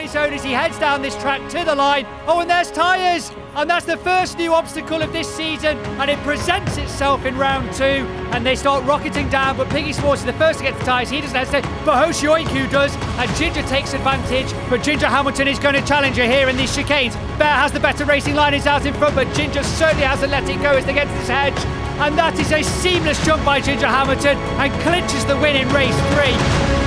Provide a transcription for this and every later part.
its own as he heads down this track to the line. Oh, and there's tyres! And that's the first new obstacle of this season, and it presents itself in round 2, and they start rocketing down, but Piggy Smalls is the first to get the tyres. He doesn't hesitate, but Hoshi does, and Ginger takes advantage, but Ginger Hamilton is going to challenge her here in these chicanes. Bear has the better racing line, is out in front, but Ginger certainly hasn't let it go as they get to this hedge, and that is a seamless jump by Ginger Hamilton, and clinches the win in race 3.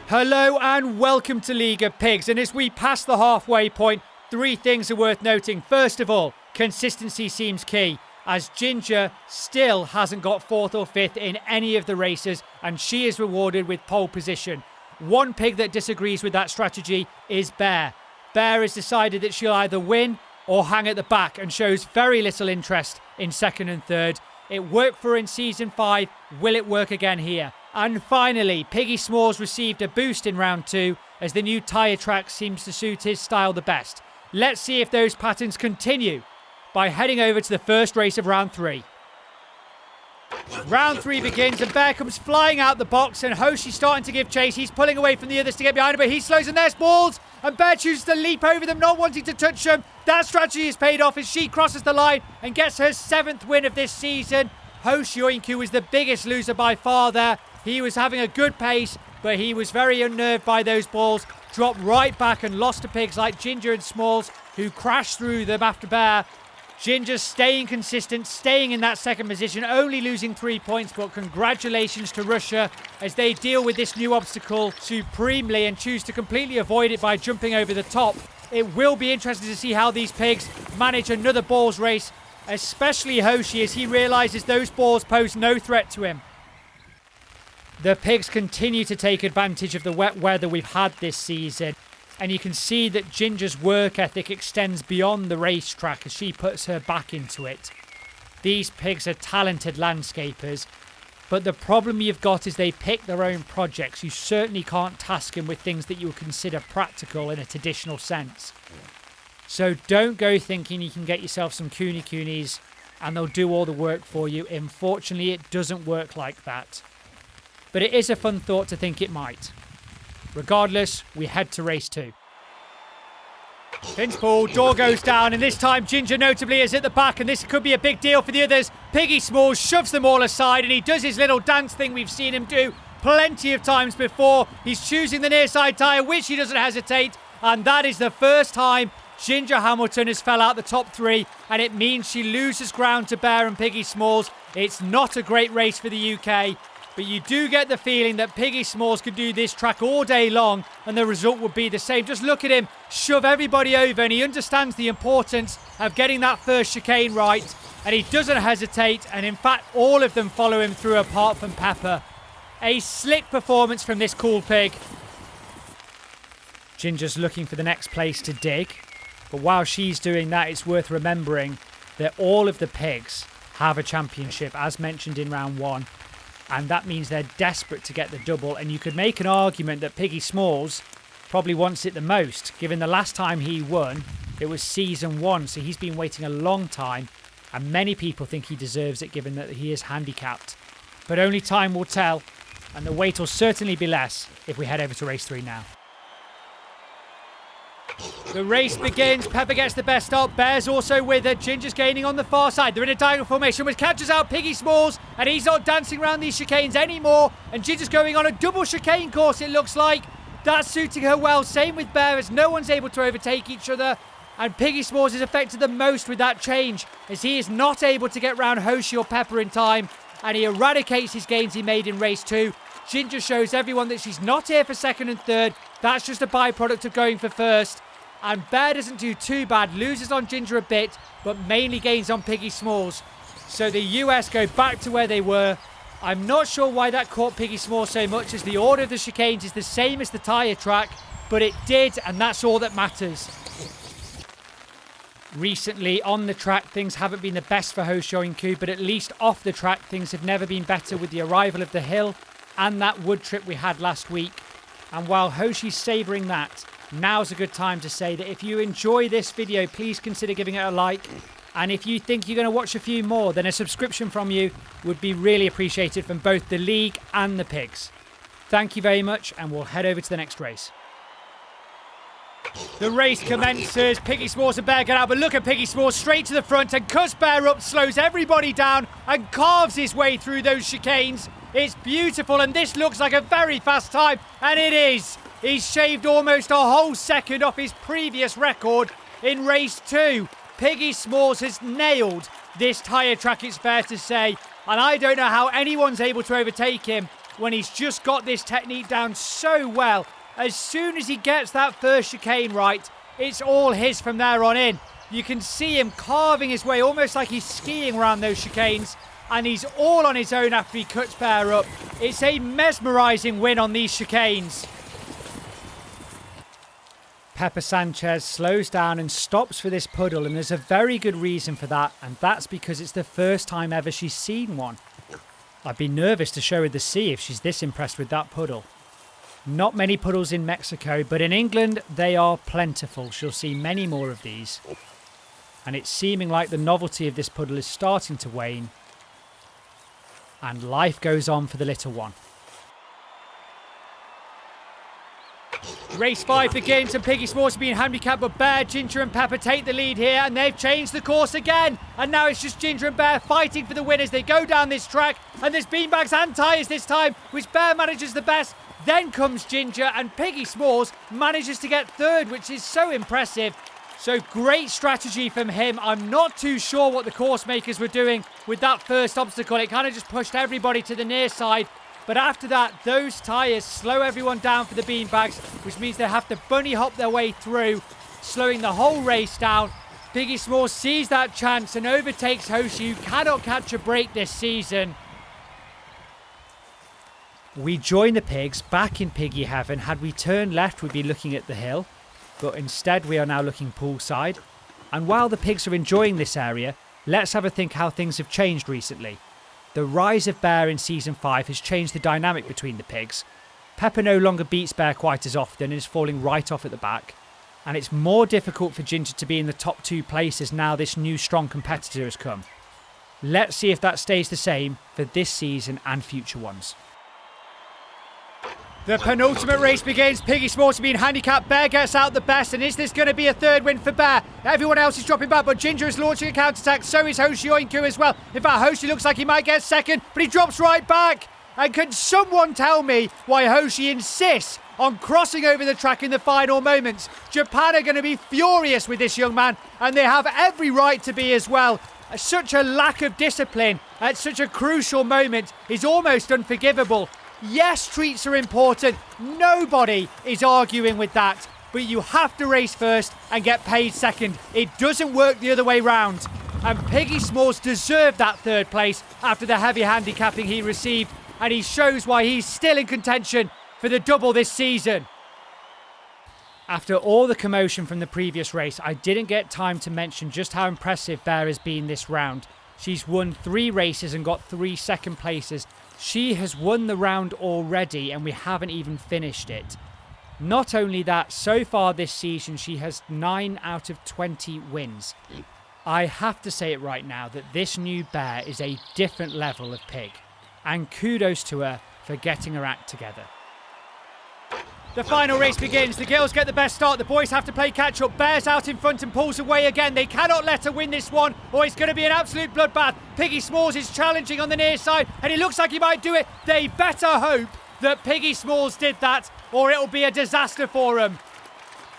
Hello and welcome to League of Pigs, and as we pass the halfway point, 3 things are worth noting. First of all, consistency seems key, as Ginger still hasn't got 4th or 5th in any of the races, and she is rewarded with pole position. One pig that disagrees with that strategy is Bear. Bear has decided that she'll either win or hang at the back and shows very little interest in 2nd and 3rd. It worked for her in season 5, will it work again here? And finally, Piggy Smalls received a boost in round 2 as the new tyre track seems to suit his style the best. Let's see if those patterns continue by heading over to the first race of round 3. Round 3 begins and Bear comes flying out the box and Hoshi's starting to give chase. He's pulling away from the others to get behind him, but he slows and there's Smalls and Bear chooses to leap over them, not wanting to touch them. That strategy is paid off as she crosses the line and gets her 7th win of this season. Hoshi is the biggest loser by far there. He was having a good pace, but he was very unnerved by those balls. Dropped right back and lost to pigs like Ginger and Smalls, who crashed through them after Bear. Ginger staying consistent, staying in that 2nd position, only losing 3 points, but congratulations to Russia as they deal with this new obstacle supremely and choose to completely avoid it by jumping over the top. It will be interesting to see how these pigs manage another balls race, especially Hoshi as he realises those balls pose no threat to him. The pigs continue to take advantage of the wet weather we've had this season, and you can see that Ginger's work ethic extends beyond the racetrack as she puts her back into it. These pigs are talented landscapers, but the problem you've got is they pick their own projects. You certainly can't task them with things that you would consider practical in a traditional sense. So don't go thinking you can get yourself some coonies and they'll do all the work for you. Unfortunately, it doesn't work like that. But it is a fun thought to think it might. Regardless, we head to race 2. Pinch pull, door goes down, and this time Ginger notably is at the back, and this could be a big deal for the others. Piggy Smalls shoves them all aside, and he does his little dance thing we've seen him do plenty of times before. He's choosing the near side tyre, which he doesn't hesitate, and that is the first time Ginger Hamilton has fell out the top 3, and it means she loses ground to Bear and Piggy Smalls. It's not a great race for the UK. But you do get the feeling that Piggy Smalls could do this track all day long and the result would be the same. Just look at him shove everybody over, and he understands the importance of getting that first chicane right, and he doesn't hesitate, and in fact all of them follow him through apart from Pepper. A slick performance from this cool pig. Ginger's looking for the next place to dig, but while she's doing that, it's worth remembering that all of the pigs have a championship as mentioned in round 1. And that means they're desperate to get the double. And you could make an argument that Piggy Smalls probably wants it the most, given the last time he won, it was season 1. So he's been waiting a long time. And many people think he deserves it, given that he is handicapped. But only time will tell. And the wait will certainly be less if we head over to race 3 now. The race begins. Pepper gets the best start. Bear's also with her. Ginger's gaining on the far side. They're in a diagonal formation, which catches out Piggy Smalls, and he's not dancing around these chicanes anymore. And Ginger's going on a double chicane course, it looks like. That's suiting her well. Same with Bear, as no one's able to overtake each other. And Piggy Smalls is affected the most with that change, as he is not able to get round Hoshi or Pepper in time, and he eradicates his gains he made in race 2. Ginger shows everyone that she's not here for 2nd and 3rd. That's just a byproduct of going for 1st. And Bear doesn't do too bad, loses on Ginger a bit, but mainly gains on Piggy Smalls. So the US go back to where they were. I'm not sure why that caught Piggy Smalls so much, as the order of the chicanes is the same as the tyre track, but it did, and that's all that matters. Recently, on the track, things haven't been the best for Hoshi, but at least off the track, things have never been better with the arrival of the hill and that wood trip we had last week. And while Hoshi's savouring that, now's a good time to say that if you enjoy this video, please consider giving it a like. And if you think you're going to watch a few more, then a subscription from you would be really appreciated from both the league and the pigs. Thank you very much, and we'll head over to the next race. The race commences. Piggy Smalls and Bear get out, but look at Piggy Smalls straight to the front and cuts Bear up, slows everybody down and carves his way through those chicanes. It's beautiful, and this looks like a very fast time, and it is. He's shaved almost a whole second off his previous record in race 2. Piggy Smalls has nailed this tyre track, it's fair to say, and I don't know how anyone's able to overtake him when he's just got this technique down so well. As soon as he gets that first chicane right, it's all his from there on in. You can see him carving his way, almost like he's skiing around those chicanes, and he's all on his own after he cuts Bear up. It's a mesmerising win on these chicanes. Pepper Sanchez slows down and stops for this puddle, and there's a very good reason for that, and that's because it's the first time ever she's seen one. I'd be nervous to show her the sea if she's this impressed with that puddle. Not many puddles in Mexico, but in England they are plentiful. She'll see many more of these. And it's seeming like the novelty of this puddle is starting to wane. And life goes on for the little one. Race 5 begins, and Piggy Smalls are being handicapped, but Bear, Ginger and Pepper take the lead here, and they've changed the course again. And now it's just Ginger and Bear fighting for the win as they go down this track. And there's beanbags and tyres this time, which Bear manages the best. Then comes Ginger, and Piggy Smalls manages to get third, which is so impressive. So great strategy from him. I'm not too sure what the course makers were doing with that first obstacle. It kind of just pushed everybody to the near side. But after that, those tyres slow everyone down for the beanbags, which means they have to bunny hop their way through, slowing the whole race down. Piggy Smalls sees that chance and overtakes Hoshi, who cannot catch a break this season. We join the pigs back in Piggy Heaven. Had we turned left, we'd be looking at the hill, but instead we are now looking poolside. And while the pigs are enjoying this area, let's have a think how things have changed recently. The rise of Bear in Season 5 has changed the dynamic between the pigs. Pepper no longer beats Bear quite as often and is falling right off at the back. And it's more difficult for Ginger to be in the top 2 places now this new strong competitor has come. Let's see if that stays the same for this season and future ones. The penultimate race begins. Piggy Smalls being handicapped. Bear gets out the best, and is this going to be a third win for Bear? Everyone else is dropping back, but Ginger is launching a counterattack. So is Hoshi as well. In fact, Hoshi looks like he might get second, but he drops right back. And can someone tell me why Hoshi insists on crossing over the track in the final moments? Japan are going to be furious with this young man, and they have every right to be as well. Such a lack of discipline at such a crucial moment is almost unforgivable. Yes, treats are important. Nobody is arguing with that. But you have to race first and get paid second. It doesn't work the other way round. And Piggy Smalls deserved that third place after the heavy handicapping he received. And he shows why he's still in contention for the double this season. After all the commotion from the previous race, I didn't get time to mention just how impressive Bear has been this round. She's won 3 races and got 3 second places. She has won the round already, and we haven't even finished it. Not only that, so far this season she has 9 out of 20 wins. I have to say it right now that this new Bear is a different level of pig. And kudos to her for getting her act together. The final race begins. The girls get the best start. The boys have to play catch-up. Bear's out in front and pulls away again. They cannot let her win this one, or it's going to be an absolute bloodbath. Piggy Smalls is challenging on the near side, and it looks like he might do it. They better hope that Piggy Smalls did that, or it'll be a disaster for him.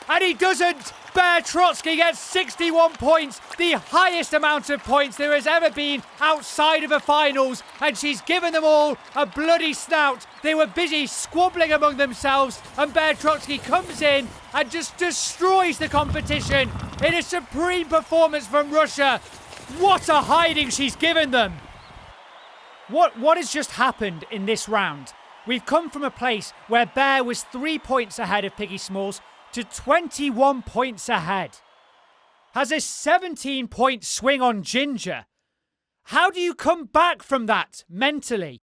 And he doesn't. Bear Trotsky gets 61 points, the highest amount of points there has ever been outside of a finals, and she's given them all a bloody snout. They were busy squabbling among themselves, and Bear Trotsky comes in and just destroys the competition in a supreme performance from Russia. What a hiding she's given them. What has just happened in this round? We've come from a place where Bear was 3 points ahead of Piggy Smalls to 21 points ahead. has a 17-point swing on Ginger. How do you come back from that mentally?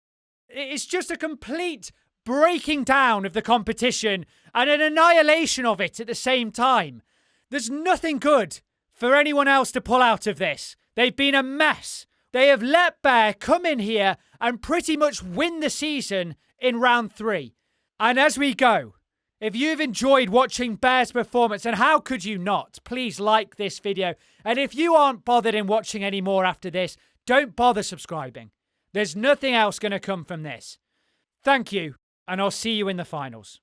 It's just a complete breaking down of the competition and an annihilation of it at the same time. There's nothing good for anyone else to pull out of this. They've been a mess. They have let Bear come in here and pretty much win the season in round 3. And as we go, if you've enjoyed watching Bear's performance, and how could you not, please like this video. And if you aren't bothered in watching any more after this, don't bother subscribing. There's nothing else going to come from this. Thank you, and I'll see you in the finals.